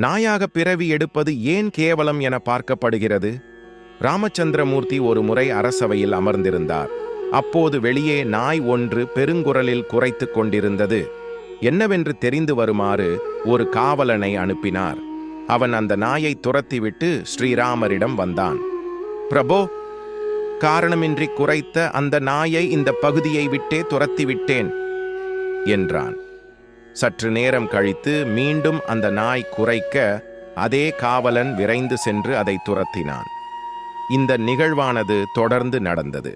நாயாக பிறவி எடுப்பது ஏன் கேவலம் என பார்க்கப்படுகிறது? ராமச்சந்திரமூர்த்தி ஒரு முறை அரசவையில் அமர்ந்திருந்தார். அப்போது வெளியே நாய் ஒன்று பெருங்குரலில் குரைத்துக் கொண்டிருந்தது. என்னவென்று தெரிந்து வருமாறு ஒரு காவலனை அனுப்பினார். அவன் அந்த நாயை துரத்திவிட்டு ஸ்ரீராமரிடம் வந்தான். பிரபோ, காரணமின்றி குரைத்த அந்த நாயை இந்த பகுதியை விட்டே துரத்திவிட்டேன் என்றான். சற்று நேரம் கழித்து மீண்டும் அந்த நாய் குரைக்க அதே காவலன் விரைந்து சென்று அதை துரத்தினான். இந்த நிகழ்வானது தொடர்ந்து நடந்தது.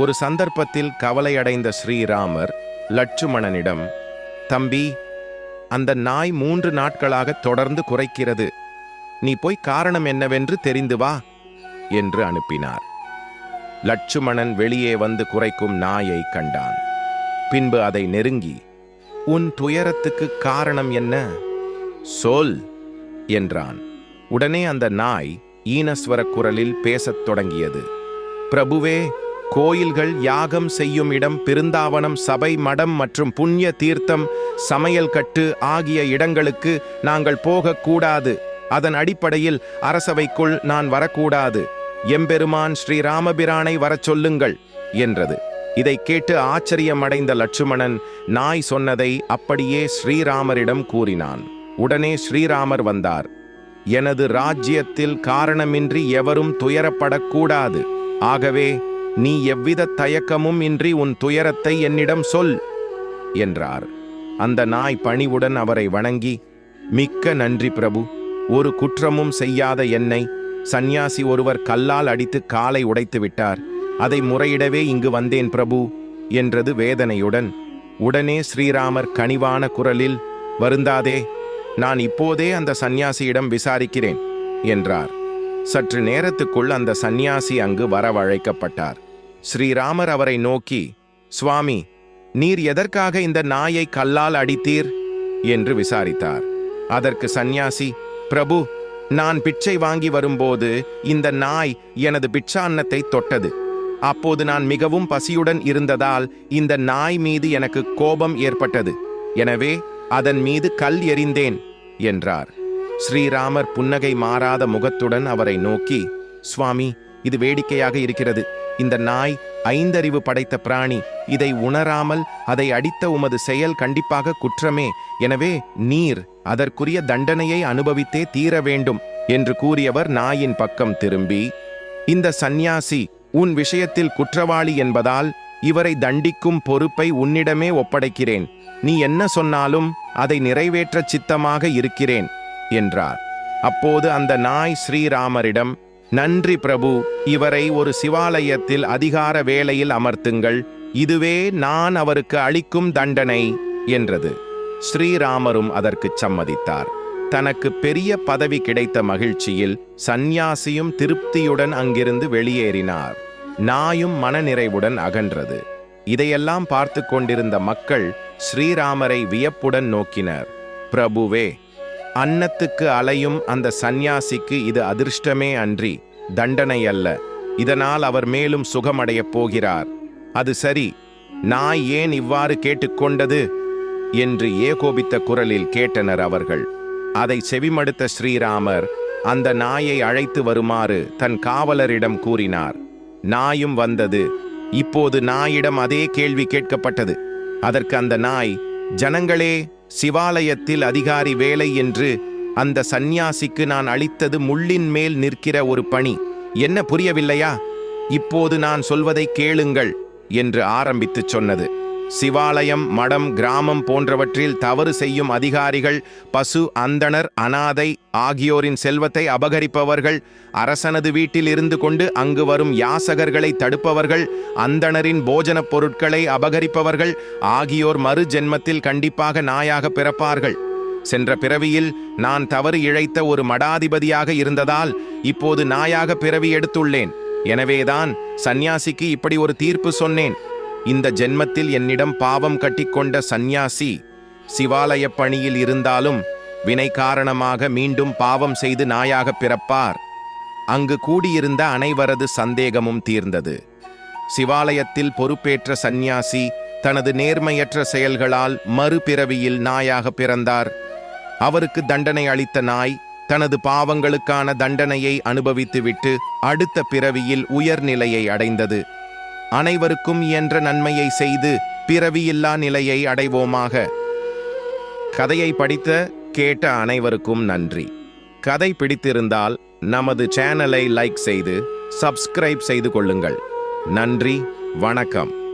ஒரு சந்தர்ப்பத்தில் கவலையடைந்த ஸ்ரீராமர் லட்சுமணனிடம், தம்பி, அந்த நாய் 3 நாட்களாக தொடர்ந்து குரைக்கிறது. நீ போய் காரணம் என்னவென்று தெரிந்து வா என்று அனுப்பினார். லட்சுமணன் வெளியே வந்து குரைக்கும் நாயை கண்டான். பின்பு அதை நெருங்கி, உன் துயரத்துக்கு காரணம் என்ன? சொல் என்றான். உடனே அந்த நாய் ஈனஸ்வர குரலில் பேசத் தொடங்கியது. பிரபுவே, கோயில்கள், யாகம் செய்யும் இடம், பிருந்தாவனம், சபை, மடம் மற்றும் புண்ணிய தீர்த்தம், சமையல் கட்டு ஆகிய இடங்களுக்கு நாங்கள் போகக்கூடாது. அதன் அடிப்படையில் அரசவைக்குள் நான் வரக்கூடாது. எம்பெருமான் ஸ்ரீராமபிரானை வரச் சொல்லுங்கள் என்றது. இதை கேட்டு ஆச்சரியமடைந்த லட்சுமணன் நாய் சொன்னதை அப்படியே ஸ்ரீராமரிடம் கூறினான். உடனே ஸ்ரீராமர் வந்தார். எனது ராஜ்யத்தில் காரணமின்றி எவரும் துயரப்படக்கூடாது. ஆகவே நீ எவ்வித தயக்கமும் இன்றி உன் துயரத்தை என்னிடம் சொல் என்றார். அந்த நாய் பணிவுடன் அவரை வணங்கி, மிக்க நன்றி பிரபு. ஒரு குற்றமும் செய்யாத என்னை சந்நியாசி ஒருவர் கல்லால் அடித்து காலை உடைத்து விட்டார். அதை முறையிடவே இங்கு வந்தேன் பிரபு என்றது வேதனையுடன். உடனே ஸ்ரீராமர் கனிவான குரலில், வருந்தாதே, நான் இப்போதே அந்த சந்நியாசியிடம் விசாரிக்கிறேன் என்றார். சற்று நேரத்துக்குள் அந்த சந்நியாசி அங்கு வரவழைக்கப்பட்டார். ஸ்ரீராமர் அவரை நோக்கி, சுவாமி, நீர் எதற்காக இந்த நாயை கல்லால் அடித்தீர் என்று விசாரித்தார். அதற்கு சந்நியாசி, பிரபு, நான் பிச்சை வாங்கி வரும்போது இந்த நாய் எனது பிட்சான்னத்தை தொட்டது. அப்போது நான் மிகவும் பசியுடன் இருந்ததால் இந்த நாய் மீது எனக்கு கோபம் ஏற்பட்டது. எனவே அதன் மீது கல் எறிந்தேன் என்றார். ஸ்ரீராமர் புன்னகை மாறாத முகத்துடன் அவரை நோக்கி, சுவாமி, இது வேடிக்கையாக இருக்கிறது. இந்த நாய் 5 அறிவு படைத்த பிராணி. இதை உணராமல் அதை அடித்த உமது செயல் கண்டிப்பாக குற்றமே. எனவே நீர் அதற்குரிய தண்டனையை அனுபவித்தே தீர வேண்டும் என்று கூறியவர் நாயின் பக்கம் திரும்பி, இந்த சந்நியாசி உன் விஷயத்தில் குற்றவாளி என்பதால் இவரை தண்டிக்கும் பொறுப்பை உன்னிடமே ஒப்படைக்கிறேன். நீ என்ன சொன்னாலும் அதை நிறைவேற்ற சித்தமாக இருக்கிறேன் என்றார். அப்போது அந்த நாய் ஸ்ரீராமரிடம், நன்றி பிரபு, இவரை ஒரு சிவாலயத்தில் அதிகார வேளையில் அமர்த்துங்கள். இதுவே நான் அவருக்கு அளிக்கும் தண்டனை என்றது. ஸ்ரீராமரும் அதற்கு சம்மதித்தார். தனக்கு பெரிய பதவி கிடைத்த மகிழ்ச்சியில் சந்நியாசியும் திருப்தியுடன் அங்கிருந்து வெளியேறினார். நாயும் மனநிறைவுடன் அகன்றது. இதையெல்லாம் பார்த்து கொண்டிருந்த மக்கள் ஸ்ரீராமரை வியப்புடன் நோக்கினர். பிரபுவே, அன்னத்துக்கு அலையும் அந்த சந்நியாசிக்கு இது அதிர்ஷ்டமே அன்றி தண்டனை அல்ல. இதனால் அவர் மேலும் சுகமடையப் போகிறார். அது சரி, நாய் ஏன் இவ்வாறு கேட்டுக்கொண்டது என்று ஏகோபித்த குரலில் கேட்டனர் அவர்கள். அதை செவிமடுத்த ஸ்ரீராமர் அந்த நாயை அழைத்து வருமாறு தன் காவலரிடம் கூறினார். நாயும் வந்தது. இப்போது நாயிடம் அதே கேள்வி கேட்கப்பட்டது. அதற்கு அந்த நாய், ஜனங்களே, சிவாலயத்தில் அதிகாரி வேலை என்று அந்த சந்நியாசிக்கு நான் அளித்தது முள்ளின் மேல் நிற்கிற ஒரு பணி. என்ன புரியவில்லையா? இப்போது நான் சொல்வதை கேளுங்கள் என்று ஆரம்பித்து சொன்னது. சிவாலயம், மடம், கிராமம் போன்றவற்றில் தவறு செய்யும் அதிகாரிகள், பசு, அந்தணர், அனாதை ஆகியோரின் செல்வத்தை அபகரிப்பவர்கள், அரசனது வீட்டில் இருந்து கொண்டு அங்கு வரும் யாசகர்களை தடுப்பவர்கள், அந்தணரின் போஜனப் பொருட்களை அபகரிப்பவர்கள் ஆகியோர் மறு ஜென்மத்தில் கண்டிப்பாக நாயாக பிறப்பார்கள். சென்ற பிறவியில் நான் தவறு இழைத்த ஒரு மடாதிபதியாக இருந்ததால் இப்போது நாயாக பிறவி எடுத்துள்ளேன். எனவேதான் சந்நியாசிக்கு இப்படி ஒரு தீர்ப்பு சொன்னேன். இந்த ஜென்மத்தில் என்னிடம் பாவம் கட்டிக்கொண்ட சந்நியாசி சிவாலய பணியில் இருந்தாலும் வினை காரணமாக மீண்டும் பாவம் செய்து நாயாக பிறப்பார். அங்கு கூடியிருந்த அனைவரது சந்தேகமும் தீர்ந்தது. சிவாலயத்தில் பொறுப்பேற்ற சந்நியாசி தனது நேர்மையற்ற செயல்களால் மறுபிறவியில் நாயாக பிறந்தார். அவருக்கு தண்டனை அளித்த நாய் தனது பாவங்களுக்கான தண்டனையை அனுபவித்துவிட்டு அடுத்த பிறவியில் உயர்நிலையை அடைந்தது. அனைவருக்கும் இயன்ற நன்மையை செய்து பிறவியில்லா நிலையை அடைவோமாக. கதையை படித்த கேட்ட அனைவருக்கும் நன்றி. கதை பிடித்திருந்தால் நமது சேனலை லைக் செய்து சப்ஸ்கிரைப் செய்து கொள்ளுங்கள். நன்றி, வணக்கம்.